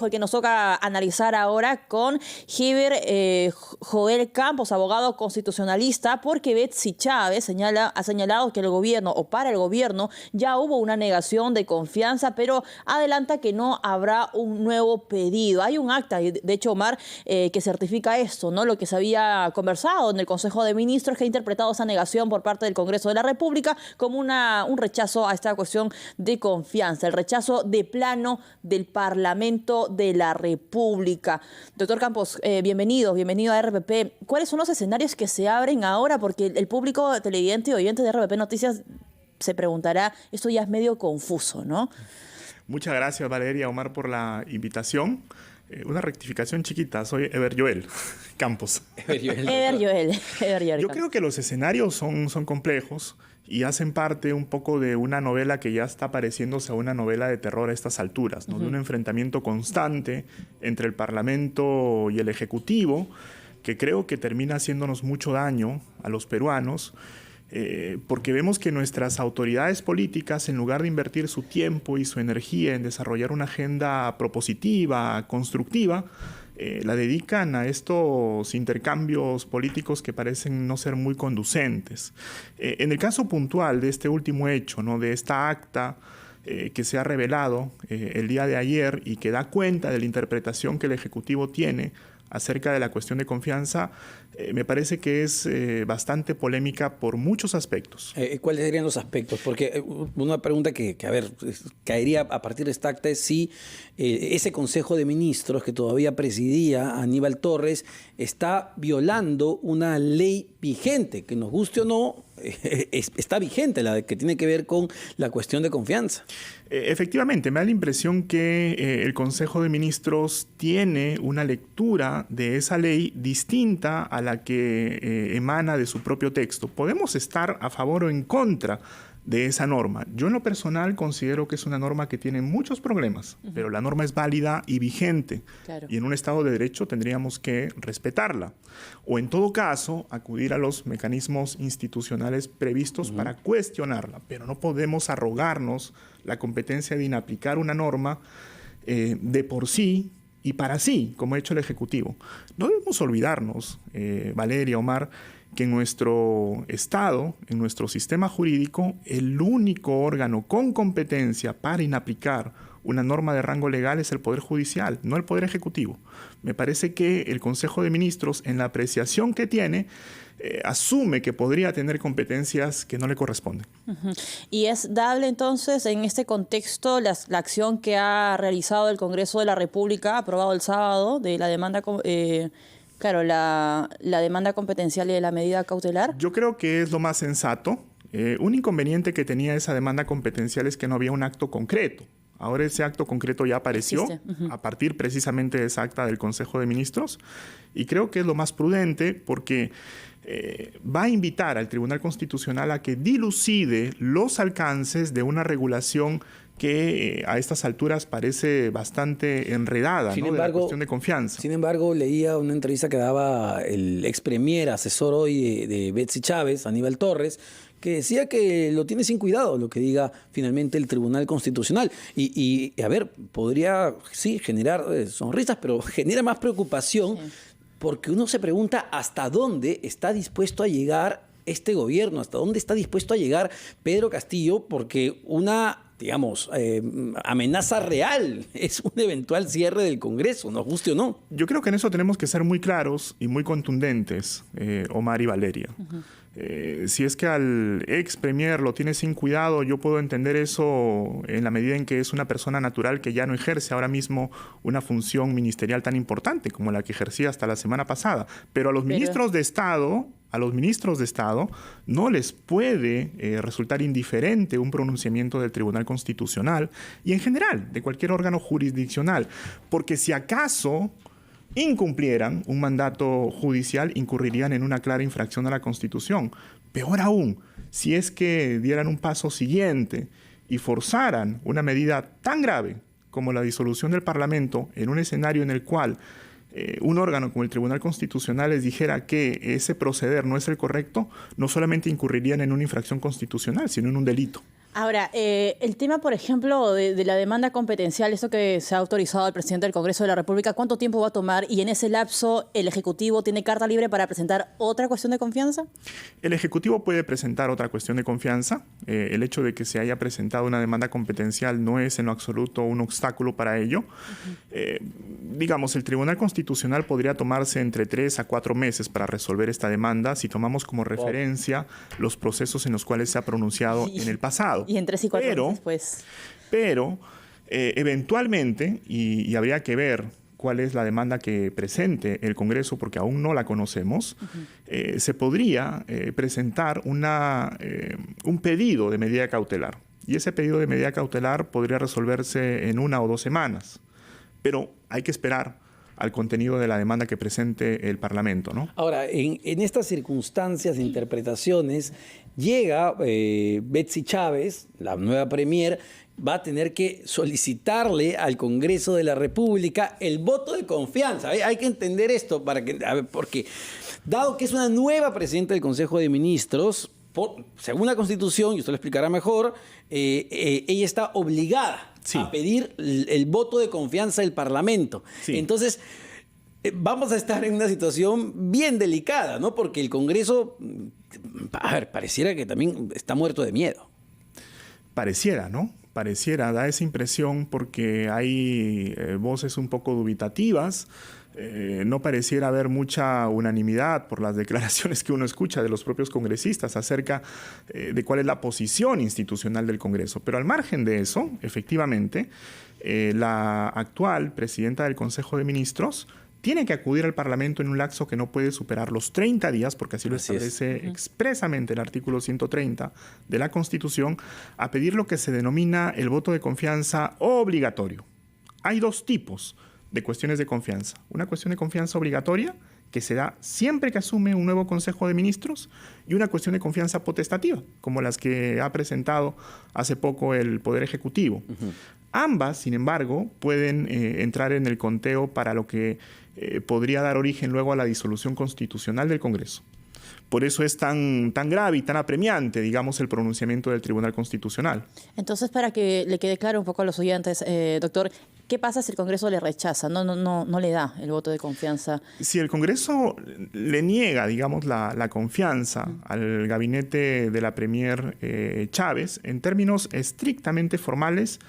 complejo el que nos toca analizar ahora con Heber Joel Campos, abogado constitucionalista, porque Betsy Chávez ha señalado que el gobierno, o para el gobierno, ya hubo una negación de confianza, pero adelanta que no habrá un nuevo pedido. Hay un acta, de hecho, Omar, que certifica esto, ¿no? Lo que se había conversado en el Consejo de Ministros, que ha interpretado esa negación por parte del Congreso de la República como un rechazo a esta cuestión de confianza, el rechazo de plano del Parlamento de la República. Doctor Campos, bienvenido a RPP. ¿Cuáles son los escenarios que se abren ahora? Porque el público televidente y oyente de RPP Noticias se preguntará, esto ya es medio confuso, ¿no? Muchas gracias, Valeria, Omar, por la invitación. Una rectificación chiquita, soy Heber Joel Campos. Heber Joel. Yo creo que los escenarios son complejos y hacen parte un poco de una novela que ya está pareciéndose a una novela de terror a estas alturas, ¿no? De un enfrentamiento constante entre el Parlamento y el Ejecutivo, que creo que termina haciéndonos mucho daño a los peruanos, porque vemos que nuestras autoridades políticas, en lugar de invertir su tiempo y su energía en desarrollar una agenda propositiva, constructiva, la dedican a estos intercambios políticos que parecen no ser muy conducentes. En el caso puntual de este último hecho, ¿no? De esta acta que se ha revelado el día de ayer y que da cuenta de la interpretación que el Ejecutivo tiene acerca de la cuestión de confianza, me parece que es bastante polémica por muchos aspectos. ¿Cuáles serían los aspectos? Porque una pregunta que caería a partir de esta acta es si ese Consejo de Ministros que todavía presidía Aníbal Torres está violando una ley vigente, que nos guste o no, está vigente, la que tiene que ver con la cuestión de confianza. Efectivamente, me da la impresión que el Consejo de Ministros tiene una lectura de esa ley distinta a la que emana de su propio texto. Podemos estar a favor o en contra de esa norma. Yo en lo personal considero que es una norma que tiene muchos problemas, pero la norma es válida y vigente. Claro. Y en un Estado de Derecho tendríamos que respetarla. O en todo caso, acudir a los mecanismos institucionales previstos para cuestionarla. Pero no podemos arrogarnos la competencia de inaplicar una norma de por sí y para sí, como ha hecho el Ejecutivo. No debemos olvidarnos, Valeria, Omar, que en nuestro Estado, en nuestro sistema jurídico, el único órgano con competencia para inaplicar una norma de rango legal es el Poder Judicial, no el Poder Ejecutivo. Me parece que el Consejo de Ministros, en la apreciación que tiene, asume que podría tener competencias que no le corresponden. Y es dable entonces en este contexto la acción que ha realizado el Congreso de la República, aprobado el sábado, de la demanda la demanda competencial y de la medida cautelar. Yo creo que es lo más sensato. Un inconveniente que tenía esa demanda competencial es que no había un acto concreto. Ahora ese acto concreto ya apareció a partir precisamente de esa acta del Consejo de Ministros, y creo que es lo más prudente porque va a invitar al Tribunal Constitucional a que dilucide los alcances de una regulación que a estas alturas parece bastante enredada, ¿no? De la cuestión de confianza. Sin embargo, leía una entrevista que daba el ex premier, asesor hoy de Betsy Chávez, Aníbal Torres, que decía que lo tiene sin cuidado lo que diga finalmente el Tribunal Constitucional. Y a ver, podría sí generar sonrisas, pero genera más preocupación porque uno se pregunta hasta dónde está dispuesto a llegar este gobierno, hasta dónde está dispuesto a llegar Pedro Castillo, porque una, digamos, amenaza real es un eventual cierre del Congreso, nos guste o no. Yo creo que en eso tenemos que ser muy claros y muy contundentes, Omar y Valeria. Si es que al ex premier lo tiene sin cuidado, yo puedo entender eso en la medida en que es una persona natural que ya no ejerce ahora mismo una función ministerial tan importante como la que ejercía hasta la semana pasada. Pero a los ministros de Estado no les puede resultar indiferente un pronunciamiento del Tribunal Constitucional y en general de cualquier órgano jurisdiccional, porque si acaso incumplieran un mandato judicial, incurrirían en una clara infracción a la Constitución. Peor aún, si es que dieran un paso siguiente y forzaran una medida tan grave como la disolución del Parlamento en un escenario en el cual un órgano como el Tribunal Constitucional les dijera que ese proceder no es el correcto, no solamente incurrirían en una infracción constitucional, sino en un delito. Ahora, el tema, por ejemplo, de la demanda competencial, esto que se ha autorizado al presidente del Congreso de la República, ¿cuánto tiempo va a tomar? Y en ese lapso, ¿el Ejecutivo tiene carta libre para presentar otra cuestión de confianza? El Ejecutivo puede presentar otra cuestión de confianza. El hecho de que se haya presentado una demanda competencial no es en lo absoluto un obstáculo para ello. Digamos, el Tribunal Constitucional podría tomarse entre 3 a 4 meses para resolver esta demanda si tomamos como referencia los procesos en los cuales se ha pronunciado en el pasado. Y en 3 y 4 meses, pues. Pero eventualmente, y habría que ver cuál es la demanda que presente el Congreso, porque aún no la conocemos, se podría presentar un pedido de medida cautelar. Y ese pedido de medida cautelar podría resolverse en 1 o 2 semanas. Pero hay que esperar al contenido de la demanda que presente el Parlamento, ¿no? Ahora, en estas circunstancias de interpretaciones, llega Betsy Chávez, la nueva premier, va a tener que solicitarle al Congreso de la República el voto de confianza. Hay que entender esto porque dado que es una nueva presidenta del Consejo de Ministros, según la Constitución, y usted lo explicará mejor, ella está obligada a pedir el voto de confianza del Parlamento. Sí. Entonces, vamos a estar en una situación bien delicada, ¿no? Porque el Congreso, pareciera que también está muerto de miedo. Pareciera, ¿no? Pareciera, da esa impresión porque hay voces un poco dubitativas. No pareciera haber mucha unanimidad por las declaraciones que uno escucha de los propios congresistas acerca de cuál es la posición institucional del Congreso. Pero al margen de eso, efectivamente, la actual presidenta del Consejo de Ministros tiene que acudir al Parlamento en un lapso que no puede superar los 30 días, porque así lo establece expresamente el artículo 130 de la Constitución, a pedir lo que se denomina el voto de confianza obligatorio. Hay 2 tipos de cuestiones de confianza. Una cuestión de confianza obligatoria, que se da siempre que asume un nuevo Consejo de Ministros, y una cuestión de confianza potestativa, como las que ha presentado hace poco el Poder Ejecutivo. Ambas, sin embargo, pueden entrar en el conteo para lo que podría dar origen luego a la disolución constitucional del Congreso. Por eso es tan grave y tan apremiante, digamos, el pronunciamiento del Tribunal Constitucional. Entonces, para que le quede claro un poco a los oyentes, doctor, ¿qué pasa si el Congreso le rechaza, no le da el voto de confianza? Si el Congreso le niega, digamos, la confianza al gabinete de la premier Chávez, en términos estrictamente formales,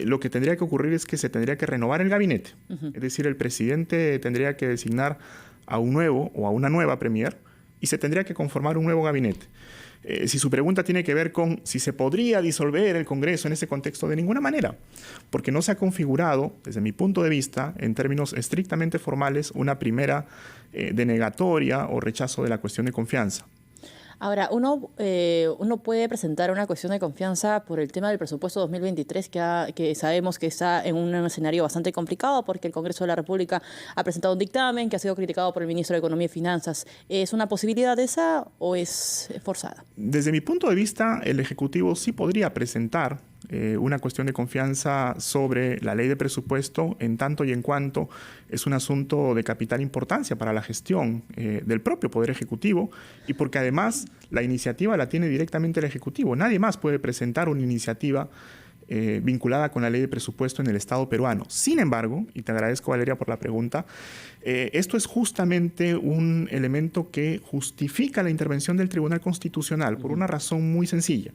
lo que tendría que ocurrir es que se tendría que renovar el gabinete. Es decir, el presidente tendría que designar a un nuevo o a una nueva premier y se tendría que conformar un nuevo gabinete. Si su pregunta tiene que ver con si se podría disolver el Congreso en ese contexto, de ninguna manera, porque no se ha configurado, desde mi punto de vista, en términos estrictamente formales, una primera denegatoria o rechazo de la cuestión de confianza. Ahora, uno puede presentar una cuestión de confianza por el tema del presupuesto 2023, que sabemos que está en un escenario bastante complicado porque el Congreso de la República ha presentado un dictamen que ha sido criticado por el ministro de Economía y Finanzas. ¿Es una posibilidad esa o es forzada? Desde mi punto de vista, el Ejecutivo sí podría presentar una cuestión de confianza sobre la ley de presupuesto en tanto y en cuanto es un asunto de capital importancia para la gestión del propio Poder Ejecutivo y porque además la iniciativa la tiene directamente el Ejecutivo. Nadie más puede presentar una iniciativa vinculada con la ley de presupuesto en el Estado peruano. Sin embargo, y te agradezco, Valeria, por la pregunta, esto es justamente un elemento que justifica la intervención del Tribunal Constitucional por una razón muy sencilla.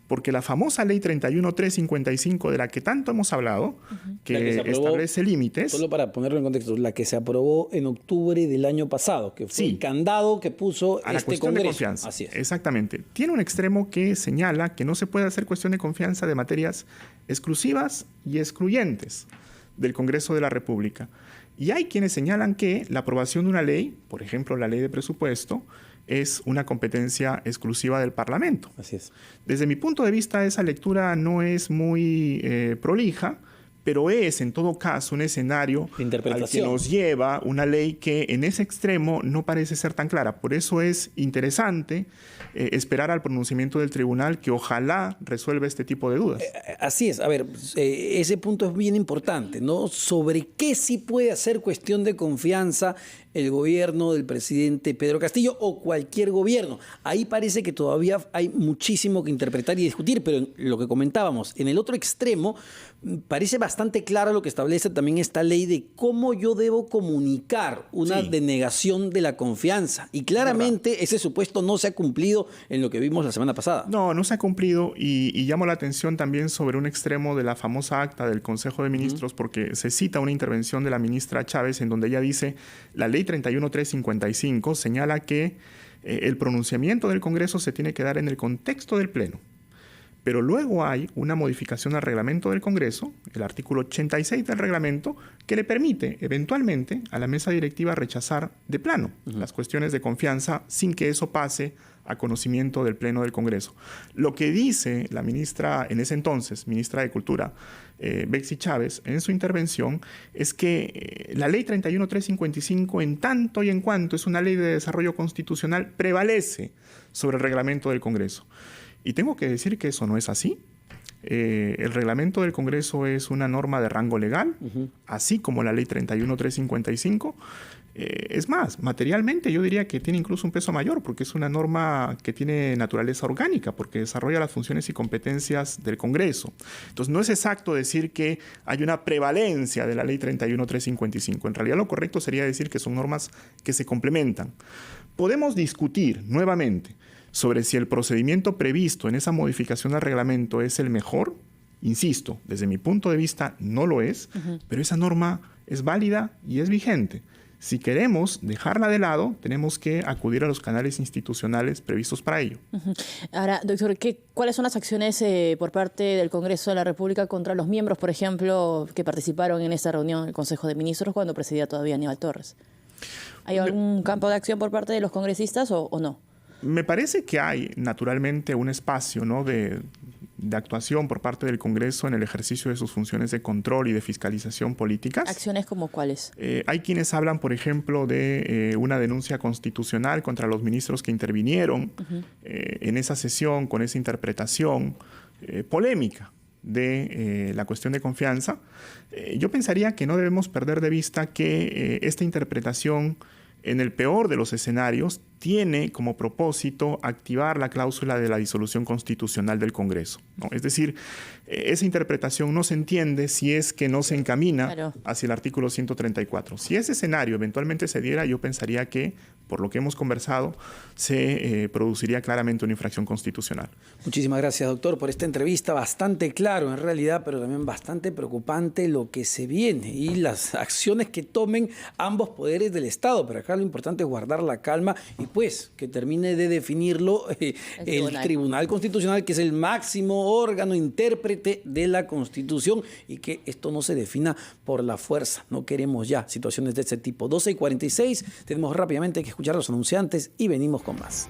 Porque la famosa ley 31355 de la que tanto hemos hablado, que establece límites... Solo para ponerlo en contexto, la que se aprobó en octubre del año pasado, que fue el candado que puso a la cuestión Congreso. De confianza. Así es. Exactamente. Tiene un extremo que señala que no se puede hacer cuestión de confianza de materias exclusivas y excluyentes del Congreso de la República. Y hay quienes señalan que la aprobación de una ley, por ejemplo, la ley de presupuesto, es una competencia exclusiva del Parlamento. Así es. Desde mi punto de vista, esa lectura no es muy prolija, pero es en todo caso un escenario al que nos lleva una ley que en ese extremo no parece ser tan clara. Por eso es interesante esperar al pronunciamiento del tribunal, que ojalá resuelva este tipo de dudas. Así es. A ver, ese punto es bien importante, ¿no? Sobre qué sí puede hacer cuestión de confianza el gobierno del presidente Pedro Castillo o cualquier gobierno. Ahí parece que todavía hay muchísimo que interpretar y discutir, pero lo que comentábamos, en el otro extremo, parece bastante claro lo que establece también esta ley de cómo yo debo comunicar una denegación de la confianza. Y claramente ese supuesto no se ha cumplido en lo que vimos la semana pasada. No se ha cumplido, y llamo la atención también sobre un extremo de la famosa acta del Consejo de Ministros, porque se cita una intervención de la ministra Chávez en donde ella dice: la ley 31355 señala que el pronunciamiento del Congreso se tiene que dar en el contexto del Pleno. Pero luego hay una modificación al reglamento del Congreso, el artículo 86 del reglamento, que le permite eventualmente a la mesa directiva rechazar de plano las cuestiones de confianza sin que eso pase a conocimiento del Pleno del Congreso. Lo que dice la ministra, en ese entonces, ministra de Cultura, Betsy Chávez, en su intervención, es que la ley 31355, en tanto y en cuanto es una ley de desarrollo constitucional, prevalece sobre el reglamento del Congreso. Y tengo que decir que eso no es así. El reglamento del Congreso es una norma de rango legal, así como la ley 31355. Es más, materialmente yo diría que tiene incluso un peso mayor, porque es una norma que tiene naturaleza orgánica, porque desarrolla las funciones y competencias del Congreso. Entonces no es exacto decir que hay una prevalencia de la ley 31355. En realidad lo correcto sería decir que son normas que se complementan. Podemos discutir nuevamente sobre si el procedimiento previsto en esa modificación al reglamento es el mejor. Insisto, desde mi punto de vista no lo es, pero esa norma es válida y es vigente. Si queremos dejarla de lado, tenemos que acudir a los canales institucionales previstos para ello. Ahora, doctor, ¿cuáles son las acciones por parte del Congreso de la República contra los miembros, por ejemplo, que participaron en esta reunión del Consejo de Ministros cuando presidía todavía Aníbal Torres? ¿Hay algún campo de acción por parte de los congresistas o no? Me parece que hay, naturalmente, un espacio, ¿no?, de actuación por parte del Congreso en el ejercicio de sus funciones de control y de fiscalización políticas. ¿Acciones como cuáles? Hay quienes hablan, por ejemplo, de una denuncia constitucional contra los ministros que intervinieron en esa sesión con esa interpretación polémica de la cuestión de confianza. Yo pensaría que no debemos perder de vista que esta interpretación, en el peor de los escenarios, tiene como propósito activar la cláusula de la disolución constitucional del Congreso, ¿no? Es decir, esa interpretación no se entiende si es que no se encamina hacia el artículo 134. Si ese escenario eventualmente se diera, yo pensaría que, por lo que hemos conversado, se produciría claramente una infracción constitucional. Muchísimas gracias, doctor, por esta entrevista. Bastante claro, en realidad, pero también bastante preocupante lo que se viene y las acciones que tomen ambos poderes del Estado. Pero acá lo importante es guardar la calma y pues que termine de definirlo el Tribunal Constitucional, que es el máximo órgano intérprete de la Constitución, y que esto no se defina por la fuerza. No queremos ya situaciones de ese tipo. 12:46, tenemos rápidamente que escuchar a los anunciantes y venimos con más.